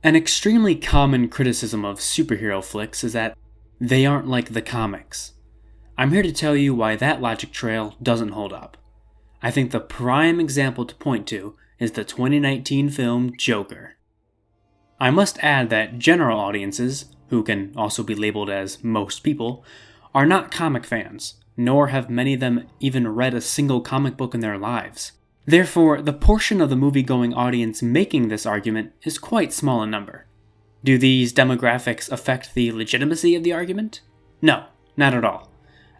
An extremely common criticism of superhero flicks is that they aren't like the comics. I'm here to tell you why that logic trail doesn't hold up. I think the prime example to point to is the 2019 film Joker. I must add that general audiences, who can also be labeled as most people, are not comic fans, nor have many of them even read a single comic book in their lives. Therefore, the portion of the movie-going audience making this argument is quite small in number. Do these demographics affect the legitimacy of the argument? No, not at all.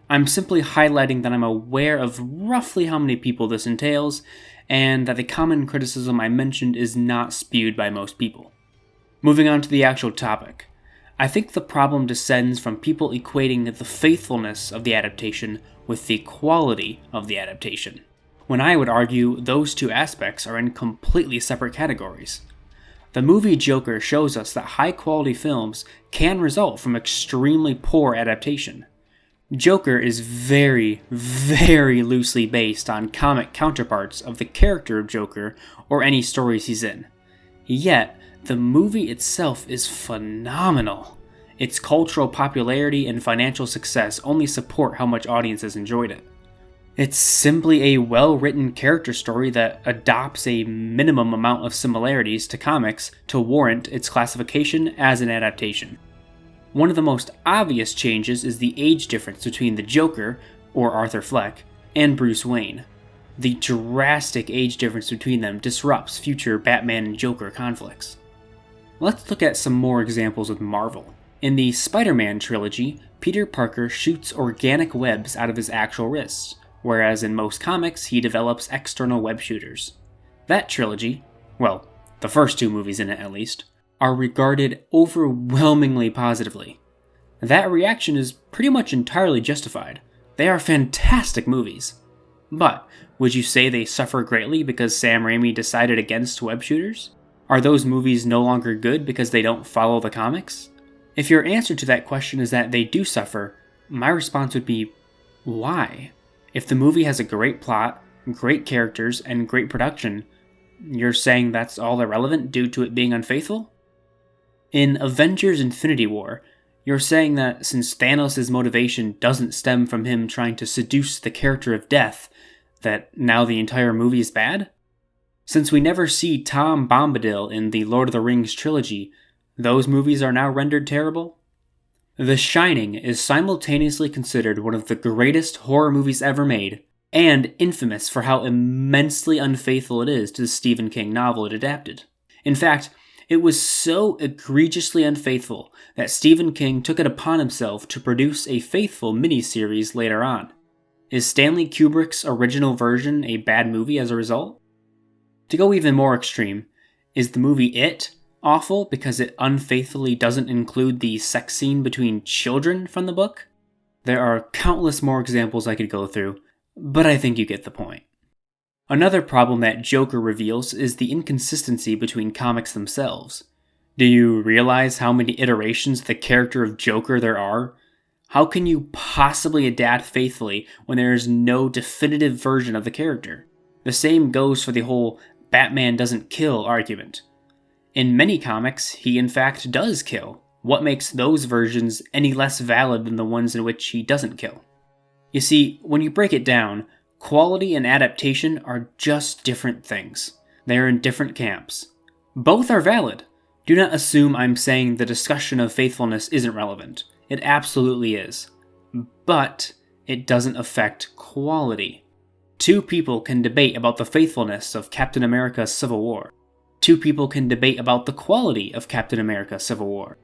I'm simply highlighting that I'm aware of roughly how many people this entails, and that the common criticism I mentioned is not spewed by most people. Moving on to the actual topic. I think the problem descends from people equating the faithfulness of the adaptation with the quality of the adaptation, when I would argue those two aspects are in completely separate categories. The movie Joker shows us that high-quality films can result from extremely poor adaptation. Joker is very, very loosely based on comic counterparts of the character of Joker or any stories he's in. Yet, the movie itself is phenomenal. Its cultural popularity and financial success only support how much audiences enjoyed it. It's simply a well-written character story that adopts a minimum amount of similarities to comics to warrant its classification as an adaptation. One of the most obvious changes is the age difference between the Joker, or Arthur Fleck, and Bruce Wayne. The drastic age difference between them disrupts future Batman and Joker conflicts. Let's look at some more examples with Marvel. In the Spider-Man trilogy, Peter Parker shoots organic webs out of his actual wrists, whereas in most comics he develops external web shooters. That trilogy, well, the first two movies in it at least, are regarded overwhelmingly positively. That reaction is pretty much entirely justified. They are fantastic movies. But, would you say they suffer greatly because Sam Raimi decided against web shooters? Are those movies no longer good because they don't follow the comics? If your answer to that question is that they do suffer, my response would be, why? If the movie has a great plot, great characters, and great production, you're saying that's all irrelevant due to it being unfaithful? In Avengers Infinity War, you're saying that since Thanos' motivation doesn't stem from him trying to seduce the character of Death, that now the entire movie is bad? Since we never see Tom Bombadil in the Lord of the Rings trilogy, those movies are now rendered terrible? The Shining is simultaneously considered one of the greatest horror movies ever made, and infamous for how immensely unfaithful it is to the Stephen King novel it adapted. In fact, it was so egregiously unfaithful that Stephen King took it upon himself to produce a faithful miniseries later on. Is Stanley Kubrick's original version a bad movie as a result? To go even more extreme, is the movie It awful because it unfaithfully doesn't include the sex scene between children from the book? There are countless more examples I could go through, but I think you get the point. Another problem that Joker reveals is the inconsistency between comics themselves. Do you realize how many iterations of the character of Joker there are? How can you possibly adapt faithfully when there is no definitive version of the character? The same goes for the whole Batman doesn't kill argument. In many comics, he in fact does kill. What makes those versions any less valid than the ones in which he doesn't kill? You see, when you break it down, quality and adaptation are just different things. They are in different camps. Both are valid. Do not assume I'm saying the discussion of faithfulness isn't relevant. It absolutely is. But it doesn't affect quality. Two people can debate about the faithfulness of Captain America Civil War. Two people can debate about the quality of Captain America Civil War.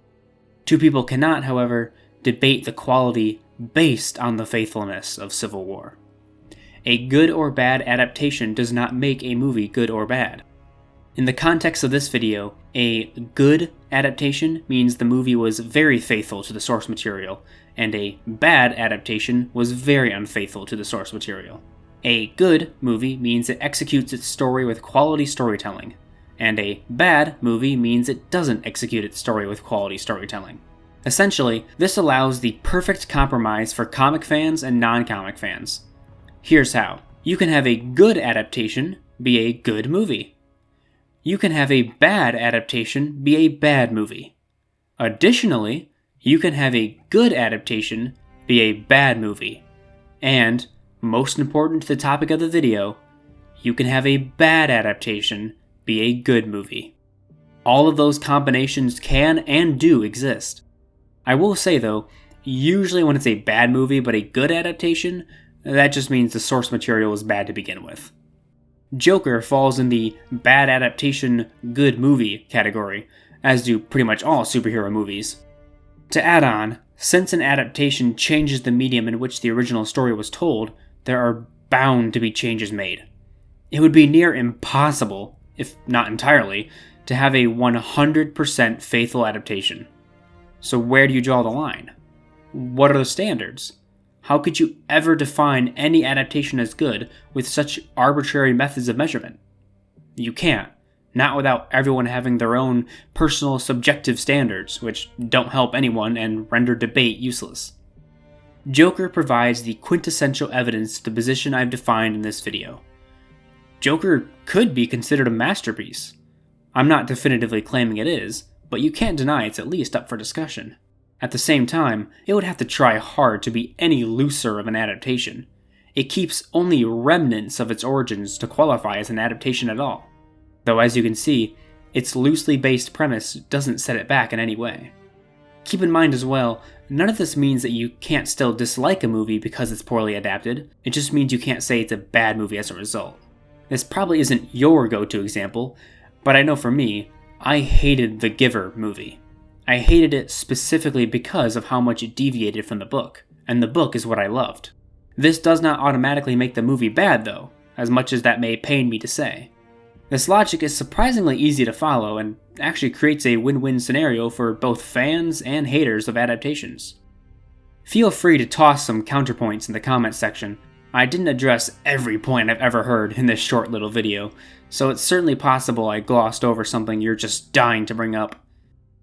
Two people cannot, however, debate the quality based on the faithfulness of Civil War. A good or bad adaptation does not make a movie good or bad. In the context of this video, a good adaptation means the movie was very faithful to the source material, and a bad adaptation was very unfaithful to the source material. A good movie means it executes its story with quality storytelling, and a bad movie means it doesn't execute its story with quality storytelling. Essentially, this allows the perfect compromise for comic fans and non-comic fans. Here's how. You can have a good adaptation be a good movie. you can have a bad adaptation be a bad movie. Additionally, you can have a good adaptation be a bad movie. And, most important to the topic of the video, you can have a bad adaptation be a good movie. All of those combinations can and do exist. I will say though, usually when it's a bad movie but a good adaptation, that just means the source material was bad to begin with. Joker falls in the bad adaptation, good movie category, as do pretty much all superhero movies. To add on, since an adaptation changes the medium in which the original story was told, there are bound to be changes made. It would be near impossible, if not entirely, to have a 100% faithful adaptation. So where do you draw the line? What are the standards? How could you ever define any adaptation as good with such arbitrary methods of measurement? You can't. Not without everyone having their own personal subjective standards, which don't help anyone and render debate useless. Joker provides the quintessential evidence to the position I've defined in this video. Joker could be considered a masterpiece. I'm not definitively claiming it is, but you can't deny it's at least up for discussion. At the same time, it would have to try hard to be any looser of an adaptation. It keeps only remnants of its origins to qualify as an adaptation at all. Though as you can see, its loosely based premise doesn't set it back in any way. Keep in mind as well, none of this means that you can't still dislike a movie because it's poorly adapted, it just means you can't say it's a bad movie as a result. This probably isn't your go-to example, but I know for me, I hated the Giver movie. I hated it specifically because of how much it deviated from the book, and the book is what I loved. This does not automatically make the movie bad though, as much as that may pain me to say. This logic is surprisingly easy to follow and actually creates a win-win scenario for both fans and haters of adaptations. Feel free to toss some counterpoints in the comments section. I didn't address every point I've ever heard in this short little video, so it's certainly possible I glossed over something you're just dying to bring up.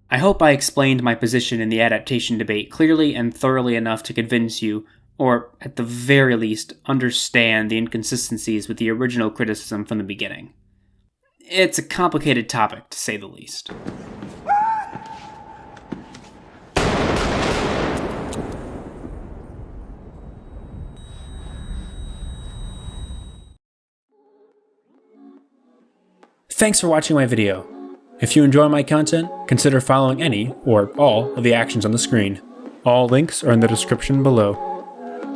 I hope I explained my position in the adaptation debate clearly and thoroughly enough to convince you, or at the very least, understand the inconsistencies with the original criticism from the beginning. It's a complicated topic, to say the least. Thanks for watching my video. If you enjoy my content, consider following any, or all, of the actions on the screen. All links are in the description below.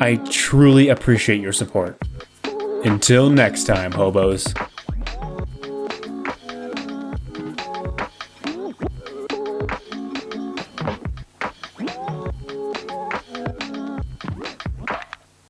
I truly appreciate your support. Until next time, hobos.